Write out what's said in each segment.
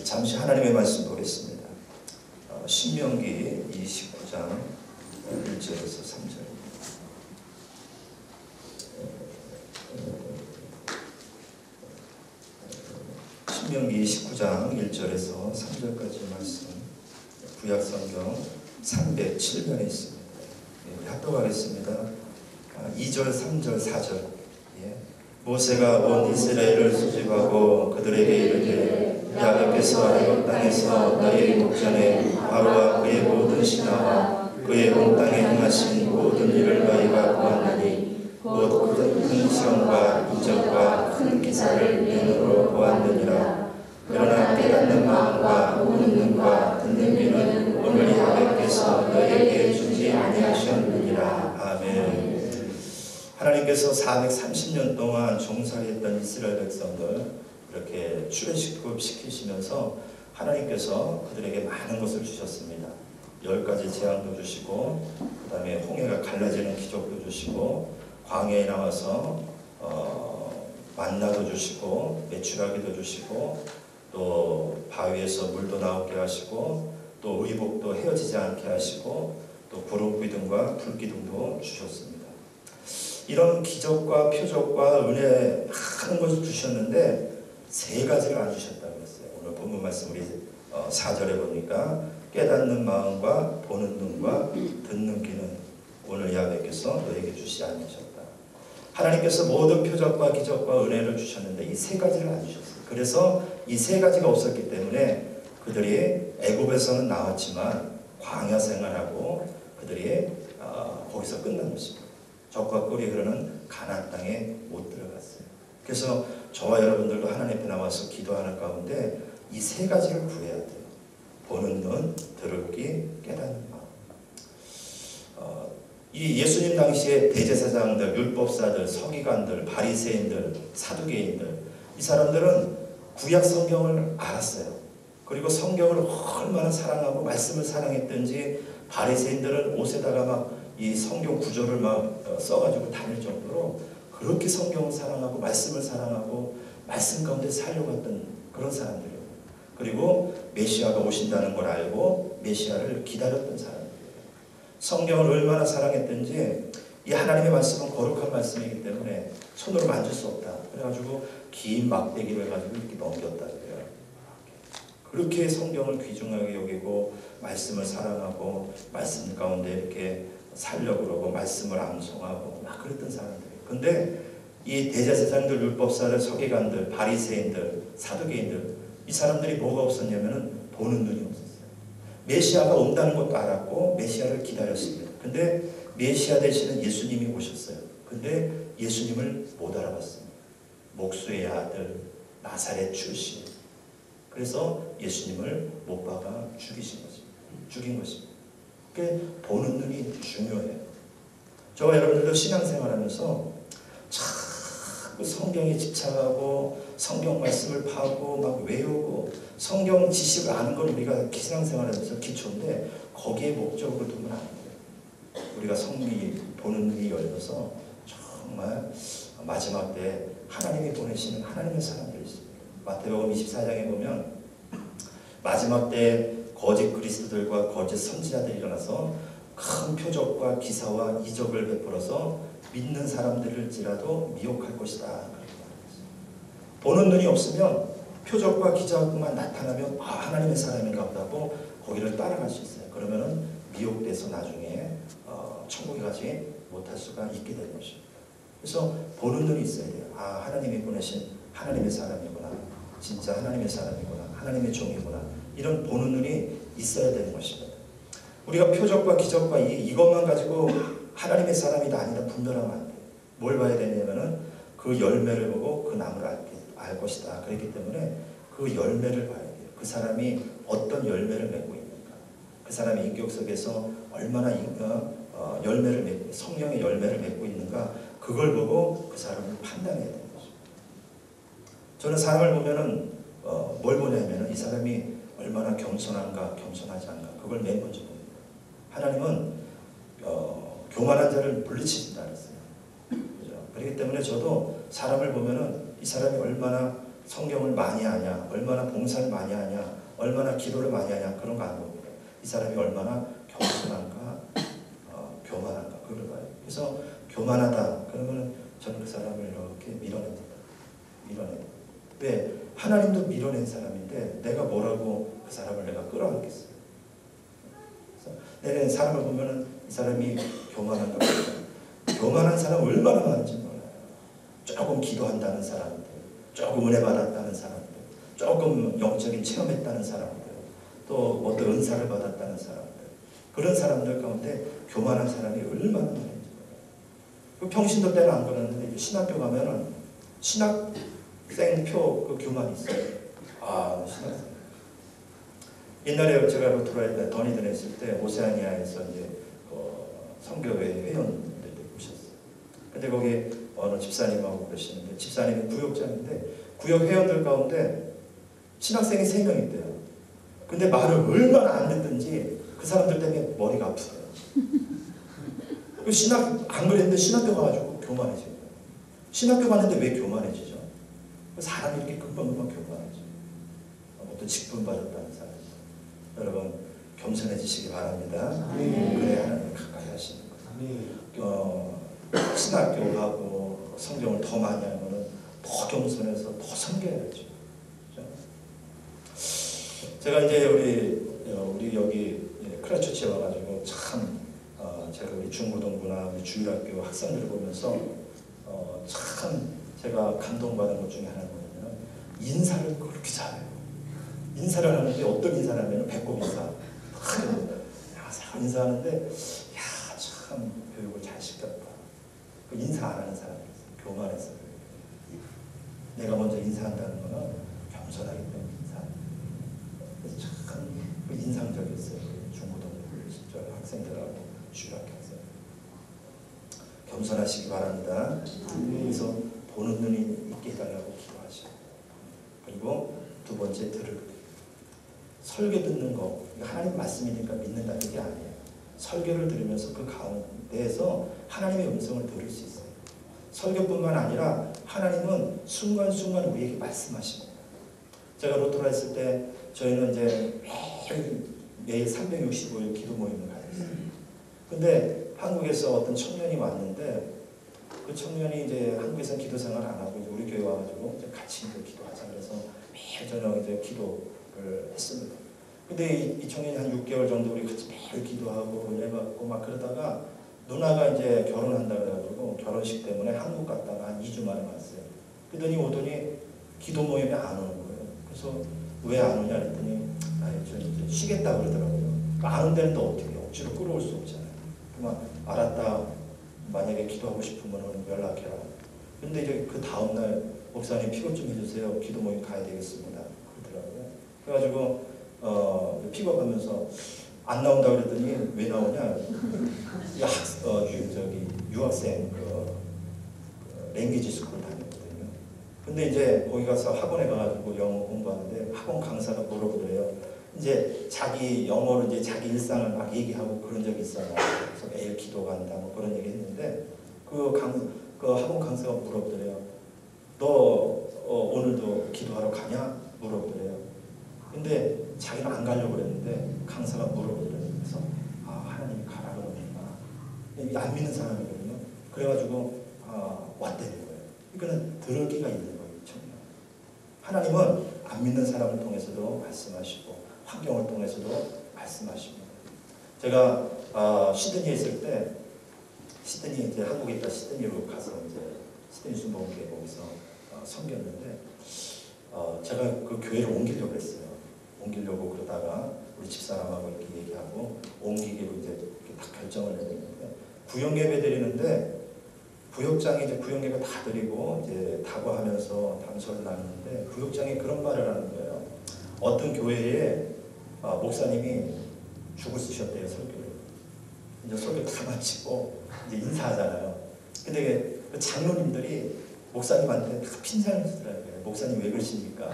잠시 하나님의 말씀 보겠습니다. 신명기 29장 1절에서 3절입니다. 신명기 29장 1절에서 3절까지 말씀, 구약성경 307면에 있습니다. 합독하겠습니다. 2절, 3절, 4절. 모세가 온 이스라엘을 소집하고 그들에게 이르되 야훼께서 애굽 땅에서 너희의 목전에 바로와 그의 모든 신하와 그의 온 땅에 행하신 모든 일을 너희가 보았느니 곧 큰 시험과 이적과 큰 기사를 눈으로 보았느니라. 그러나 깨닫는 마음과 보는 눈과 듣는 귀는 오늘 야훼께서 너희에게 주지 아니하셨느니라. 아멘. 하나님께서 430년 동안 종살이했던 이스라엘 백성들 이렇게 출애굽 시키시면서 하나님께서 그들에게 많은 것을 주셨습니다. 10가지 재앙도 주시고, 그 다음에 홍해가 갈라지는 기적도 주시고, 광야에 나와서 만나도 주시고, 메추라기도 주시고, 또 바위에서 물도 나오게 하시고, 또 의복도 헤어지지 않게 하시고, 또 구름 기둥과 불 기둥도 주셨습니다. 이런 기적과 표적과 은혜 많은 것을 주셨는데 3가지를 안 주셨다고 했어요. 오늘 본문 말씀 우리 4절에 보니까 깨닫는 마음과 보는 눈과 듣는 귀는 오늘 야훼께서 너에게 주시 아니하셨다. 하나님께서 모든 표적과 기적과 은혜를 주셨는데 이 3가지를 안 주셨어요. 그래서 이 3가지가 없었기 때문에 그들이 애굽에서는 나왔지만 광야 생활하고 그들이 거기서 끝난 것입니다. 적과 꿀이 흐르는 가나안 땅에 못 들어갔어요. 그래서 저와 여러분들도 하나님 앞에 나와서 기도하는 가운데 이 3가지를 구해야 돼요. 보는 눈, 들을 귀, 깨닫는 마음. 이 예수님 당시에 대제사장들, 율법사들, 서기관들, 바리새인들, 사두개인들, 이 사람들은 구약 성경을 알았어요. 그리고 성경을 얼마나 사랑하고 말씀을 사랑했든지 바리새인들은 옷에다가 막 이 성경 구절을 막 써가지고 다닐 정도로 그렇게 성경을 사랑하고 말씀을 사랑하고 말씀 가운데 살려고 했던 그런 사람들이에요. 그리고 메시아가 오신다는 걸 알고 메시아를 기다렸던 사람들이에요. 성경을 얼마나 사랑했든지 이 하나님의 말씀은 거룩한 말씀이기 때문에 손으로 만질 수 없다. 그래가지고 긴 막대기로 해가지고 이렇게 넘겼다 그래요. 그렇게 성경을 귀중하게 여기고 말씀을 사랑하고 말씀 가운데 이렇게 살려고 그러고 말씀을 암송하고 막 그랬던 사람들이에요. 근데 이 대제사장들, 율법사들, 서기관들, 바리새인들, 사두개인들 이 사람들이 뭐가 없었냐면은 보는 눈이 없었어요. 메시아가 온다는 것도 알았고 메시아를 기다렸습니다. 근데 메시아 대신에 예수님이 오셨어요. 근데 예수님을 못 알아봤습니다. 목수의 아들, 나사렛 출신. 그래서 예수님을 못 박아 죽인 것입니다. 보는 눈이 중요해요. 저와 여러분들도 신앙생활하면서 자꾸 성경에 집착하고 성경 말씀을 파고 막 외우고 성경 지식을 아는 건 우리가 신앙생활하면서 기초인데 거기에 목적으로 두면 안 돼요. 우리가 성리 보는 눈이 열려서 정말 마지막 때 하나님이 보내시는 하나님의 사람들이 있습니다. 마태복음 24장에 보면 마지막 때 거짓 그리스도들과 거짓 선지자들이 일어나서 큰 표적과 기사와 이적을 베풀어서 믿는 사람들일지라도 미혹할 것이다. 그렇게 말했어요. 보는 눈이 없으면 표적과 기적만 나타나면 하나님의 사람인가 보다고 거기를 따라갈 수 있어요. 그러면은 미혹돼서 나중에 천국에 가지 못할 수가 있게 되는 것입니다. 그래서 보는 눈이 있어야 돼요. 하나님이 보내신 하나님의 사람이구나. 진짜 하나님의 사람이구나. 하나님의 종이구나. 이런 보는 눈이 있어야 되는 것입니다. 우리가 표적과 기적과 이것만 가지고 하나님의 사람이다 아니다 분별하면 안 돼요. 뭘 봐야 되냐면은 그 열매를 보고 그 나무를 알 것이다. 그렇기 때문에 그 열매를 봐야 돼요. 그 사람이 어떤 열매를 맺고 있는가. 그 사람의 인격 속에서 얼마나 열매를 맺고 성령의 열매를 맺고 있는가. 그걸 보고 그 사람을 판단해야 되는 것입니다. 저는 사람을 보면은 뭘 보냐면은 이 사람이 얼마나 겸손한가 겸손하지 않은가 그걸 맨 먼저 봅니다. 하나님은 교만한 자를 물리치신다 그랬어요. 그렇기 때문에 저도 사람을 보면은 이 사람이 얼마나 성경을 많이 하냐, 얼마나 봉사를 많이 하냐, 얼마나 기도를 많이 하냐, 그런 거 안 봅니다. 이 사람이 얼마나 겸손한가, 교만한가, 그걸 봐요. 그래서 교만하다 그러면 저는 그 사람을 이렇게 밀어냅니다. 밀어내요. 왜? 하나님도 밀어낸 사람인데 내가 뭐라고 그 사람을 내가 끌어안겠어요. 그래서 내가 사람을 보면은 이 사람이 교만한가 보다. 교만한 사람 얼마나 많은지 몰라요. 조금 기도한다는 사람들, 조금 은혜 받았다는 사람들, 조금 영적인 체험했다는 사람들, 또 어떤 은사를 받았다는 사람들, 그런 사람들 가운데 교만한 사람이 얼마나 많은지 몰라요. 그 평신도 때는 안 그러는데 신학교 가면은 신학생표 그 교만이 있어요. 아, 신학생. 옛날에 제가 로토라에 더니든 했을 때 오세아니아에서 이제 선교회 회원들을 모셨어요. 근데 거기 어느 집사님하고 그러시는데, 집사님이 구역장인데 구역 회원들 가운데 신학생이 3명 있대요. 근데 말을 얼마나 안 듣든지 그 사람들 때문에 머리가 아프대요. 그 안 그랬는데 신학교 가가지고 교만해진 거예요. 신학교 갔는데 왜 교만해지죠? 사람이 이렇게 금방금방 교만하죠. 어떤 직분 받았다는 사람. 여러분 겸손해지시기 바랍니다. 그래야 하나님 가까이 하시는 거예요. 신학교 가고 성경을 더 많이 하면 더 겸손해서 더 섬겨야죠. 그렇죠? 제가 이제 우리 여기 크라처치에 와가지고 참 제가 우리 중고등부나 우리 주일학교 학생들을 보면서 참 제가 감동받은 것 중에 하나는 뭐냐면 인사를 그렇게 잘해요. 인사를 하는데 어떤 인사를 하면 배꼽 인사. 인사하는데 참 교육을 잘 시켰다. 그 인사 안 하는 사람이 있어요. 교만해서. 내가 먼저 인사한다는 거는 겸손하기 때문에 인사하는 거예요. 그래서 참 인상적이었어요. 중고등부 시절 학생들하고 주일학교 학생. 겸손하시기 바랍니다. 그래서 보는 눈이 있게 해달라고 기도하시고, 그리고 두 번째 들을 설교 듣는 거, 하나님 말씀이니까 믿는다 이게 아니에요. 설교를 들으면서 그 가운데에서 하나님의 음성을 들을 수 있어요. 설교뿐만 아니라 하나님은 순간순간 우리에게 말씀하십니다. 제가 로토라 했을 때 저희는 이제 매일 365일 기도 모임을 가졌어요. 근데 한국에서 어떤 청년이 왔는데 그 청년이 이제 한국에서 기도 생활 안 하고 우리 교회 와가지고 이제 같이 이제 기도하자 그래서 매일 저녁 이제 기도를 했습니다. 근데 이 청년이 한 6개월 정도 우리 같이 매일 기도하고 은혜 받고 막 그러다가 누나가 이제 결혼한다 그래가지고 결혼식 때문에 한국 갔다가 한 2주 만에 왔어요. 그러더니 오더니 기도 모임에 안 오는 거예요. 그래서 왜 안 오냐 그랬더니 저 이제 쉬겠다 그러더라고요. 안 온다는 또 어떻게 억지로 끌어올 수 없잖아요. 그만 알았다. 만약에 기도하고 싶으면 연락해라. 근데 이제 그 다음날 목사님 픽업 좀 해주세요. 기도 모임 가야 되겠습니다. 그러더라고요. 그래가지고 픽업하면서 안 나온다 그랬더니 왜 나오냐? 유학생 랭귀지 스쿨 다녔거든요. 근데 이제 거기 가서 학원에 가가지고 영어 공부하는데 학원 강사가 물어보래요. 이제 자기 영어로 이제 자기 일상을 막 얘기하고 그런 적이 있어요. 그래서 매일 기도 간다 뭐 그런 얘기 했는데 그 학원 강사가 물어보래요. 너 오늘도 기도하러 가냐? 물어보래요. 근데 자기는 안 가려고 그랬는데 강사가 물어보더래요. 그래서 하나님이 가라 그러니까 안 믿는 사람이거든요. 그래가지고 왔다는 거예요. 그러니까 들을 기가 있는 거예요. 청년. 하나님은 안 믿는 사람을 통해서도 말씀하시고 환경을 통해서도 말씀하십니다. 제가 시드니에 있을 때 시드니 이제 한국에 있다 시드니로 가서 이제 시드니 순복음교회 거기서 섬겼는데 제가 그 교회를 옮기려고 했어요. 옮기려고 그러다가 우리 집사람하고 이렇게 얘기하고 옮기기로 이제 이렇게 딱 결정을 내렸는데 구역 예배 드리는데 구역장이 이제 구역 예배 다 드리고 이제 다과하면서 담소를 나누는데 구역장이 그런 말을 하는 거예요. 어떤 교회에 목사님이 죽을 쓰셨대요. 설교를. 이제 설교 다 마치고 이제 인사하잖아요. 근데 그 장로님들이 목사님한테 다 핀잔을 주더라고요. 목사님 왜 그러십니까?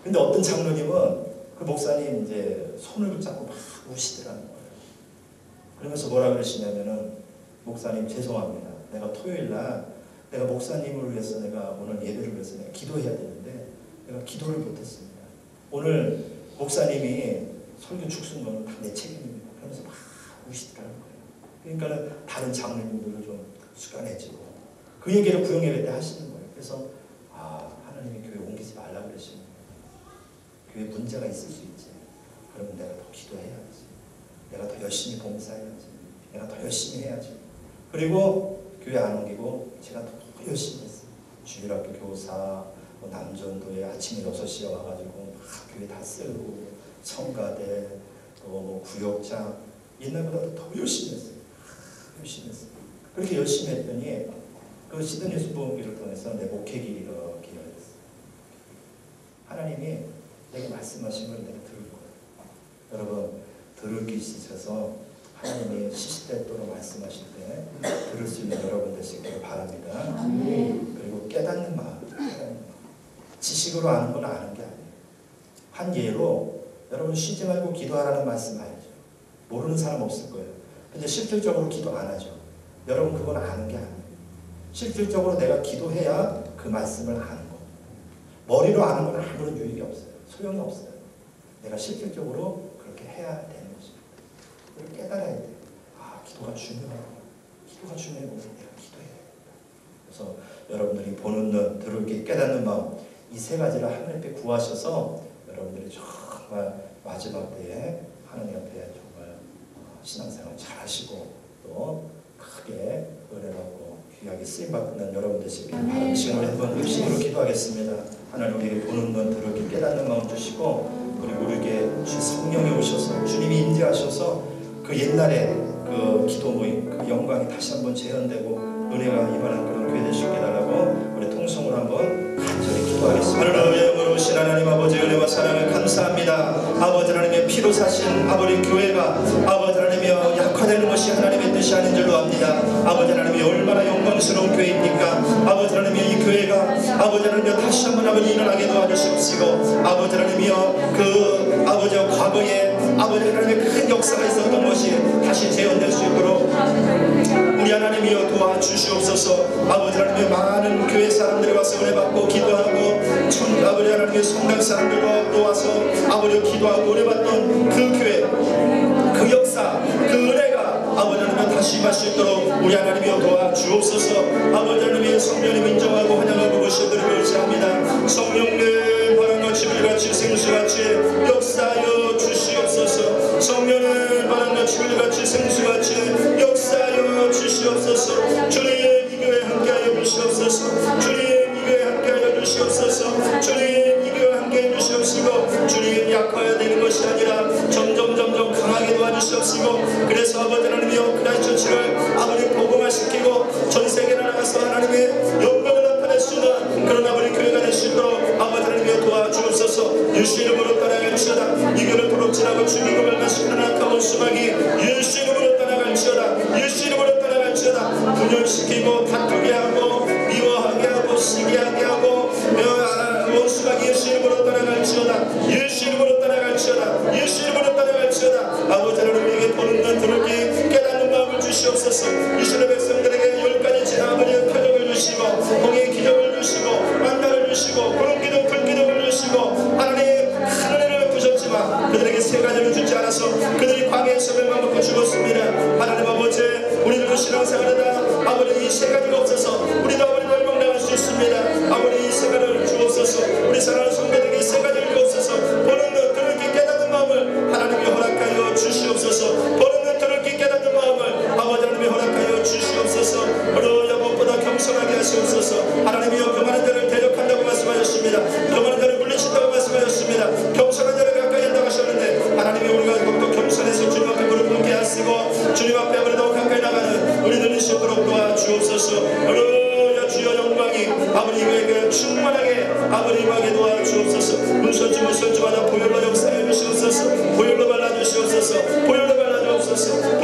근데 어떤 장로님은 그 목사님 이제 손을 붙잡고 막 우시더라는 거예요. 그러면서 뭐라 그러시냐면은 목사님 죄송합니다. 내가 토요일 날 내가 목사님을 위해서 내가 오늘 예배를 위해서 내가 기도해야 되는데 내가 기도를 못했습니다. 오늘 목사님이 설교 축순 거는 다 내 책임입니다. 그러면서 막 우시더라는 거예요. 그러니까 다른 장로님들을 좀 수간해지고 그 얘기를 구역예배 때 하시는 거예요. 그래서 하나님이 교회 옮기지 말라고 그러시는 거예요. 교회 문제가 있을 수 있지. 그러면 내가 더 기도해야지. 내가 더 열심히 봉사해야지. 내가 더 열심히 해야지. 그리고 교회 안 옮기고 제가 더 열심히 했어요. 주일학교 교사, 남전도에 아침에 6시에 와가지고 막 교회 다 쓸고 성가대, 또 구역장 옛날보다 더 열심히 했어요. 열심히 했어요. 그렇게 열심히 했더니 그 시드니 수부기를 통해서 내 목회길이 이렇게 열렸어요. 하나님이 내게 말씀하신 걸 내가 들을 거예요. 여러분 들을 게 있으셔서 하나님이 시시때때로 말씀하실 때 들을 수 있는 여러분 되시기를 바랍니다. 그리고 깨닫는 마음, 지식으로 아는 건 아는 게 아니에요. 한 예로 여러분 쉬지 말고 기도하라는 말씀 알죠? 모르는 사람 없을 거예요. 근데 실질적으로 기도 안 하죠. 여러분 그건 아는 게 아니에요. 실질적으로 내가 기도해야 그 말씀을 아는 거. 머리로 아는 건 아무런 유익이 없어요. 소용이 없어요. 내가 실질적으로 그렇게 해야 되는 것입니다. 그걸 깨달아야 돼요. 기도가 중요하구나. 기도가 중요해 보면 내가 기도해야 돼요. 그래서 여러분들이 보는 눈, 들을 게 깨닫는 마음, 이 세 가지를 하나님께 구하셔서 여러분들이 정말 마지막 때에 하나님 앞에 정말 신앙생활 잘 하시고 또 크게 은혜받고 귀하게 쓰임받는 여러분 되시길 바랍니다. 지금 한번 열심으로 기도하겠습니다. 하나님 우리에게 보는 눈, 들을 게 깨닫는 마음 주시고 그리고 우리에게 주 성령이 오셔서 주님이 임재하셔서 그 옛날에 그 기도 모임 그 영광이 다시 한번 재현되고 은혜가 임하는 그런 교회 되시게 해달라고 우리 통성으로 한번 간절히 기도하겠습니다. 하늘의 영으로 오신 하나님 아버지 은혜와 사랑을 감사합니다. 아버지 하나님의 피로 사신 아버지 교회가 아버지 하나님이여 약화되는 것이 하나님의 뜻이 아닌 줄로 압니다. 아버지 하나님이 얼마나 영광스러운 교회입니까? 아버지 하나님이 이 교회가 아버지 하나님이여 다시 한번 아버지 일어나게 도와주시옵시고 아버지 하나님이여 그 아버지 과거에 아버지 하나님의 큰 역사가 있었던 것이 다시 재현될 수 있도록 우리 하나님이여 도와주시옵소서. 아버지 하나님의 많은 교회 사람들이 와서 은혜받고 기도하고 아버지 하나님의 성당 사람들과 또 와서 아버지 기도하고 은혜받던 그 교회 그 역사 그 은혜가 아버지 하나님 다시 임할 수 있도록 우리 하나님이여 도와주옵소서. 아버지 하나님의 성령님 인정하고 환영하고 모셔드리고 의지합니다. 성령님 바람같이 물같이 생수같이 역사하여 주시옵소서. 성령님 바람같이 물같이 생수같이 역사하여 주시옵소서. 주님 이 교회 함께하여 주시옵소서. 주님 이 교회 함께하여 주시옵소서. 주님 이 교회 함께해 주시옵시고 주님 약화해야 되는 것이 아니라 점점 강하게 도와주시옵시고 그래서 아버지 하나님이여 크라이처치를 아버지 복음화시키고 전 세계에 나가서 하나님의 영광을 나타낼 수 있는 그런 아버지 교회가 될 수 있도록 아버지 하나님이여 도와주옵소서. 예수 이름으로 따라갈지어다. 이 교회를 도록질하고 죽이고 멸망시키는 악한 수박이 예수 이름으로 따라갈지어다. 예수 이름으로 따라갈지어다. 분열시키고 다투게 하고 미워하게 하고 시기하게 하고 원수박이 예수 이름으로 따라갈지어다. 예수 이름으로 따라갈지어다. 예수 이름으로 따라갈지어다. 아버지 하나님에게 보는 눈 들을 귀 깨닫는 마음을 주시옵소서. 이스라엘 백성들에게 10가지 아버지의 표적을 주시고 공의 기적을 주시고 만나를 주시고 구름기둥 불기둥을 주시고 하나님 하늘을 부셨지만 그들에게 3가지를 주지 않아서 그들이 광야에서 멸망받고 죽었습니다. 하나님 아버지 우리들도 신앙생활하다 아버지 이 3가지가 없어서 우리도 아버지 멸망당할 수 있습니다. 아버지 이 3가지를 주옵소서. 우리 사랑하는 성도들에게 3가지를 주옵소서. 보는 눈 들을 귀 깨닫는 마음을 하나님이 허락하여 주시옵소서. 보는 눈 들을 귀 깨닫는 마음을 아버지 하나님이 허락하여 주시옵소서. 어느 무엇보다 겸손하게 하시옵소서. 하나님이여 교만한 자를 대적한다고 말씀하셨습니다. 교만한 자를 물리친다고 말씀하셨습니다. 겸손한 자를 가까이 한다고 하셨는데 하나님이 우리가 더욱더 겸손해서 주님 앞에 무릎 꿇게 하시고 주님 앞에 아버지 더욱 가까이 나가는 우리들이 수 있도록 도와주옵소서. 할렐루야 주여 영광이 아버지 이거에게 충만하게 아버지 임하게 도와주옵소서. 문설주마다 보혈로 역사해 주시옵소서. 보혈로 발라주시옵소서. 보혈로 발라주옵소서.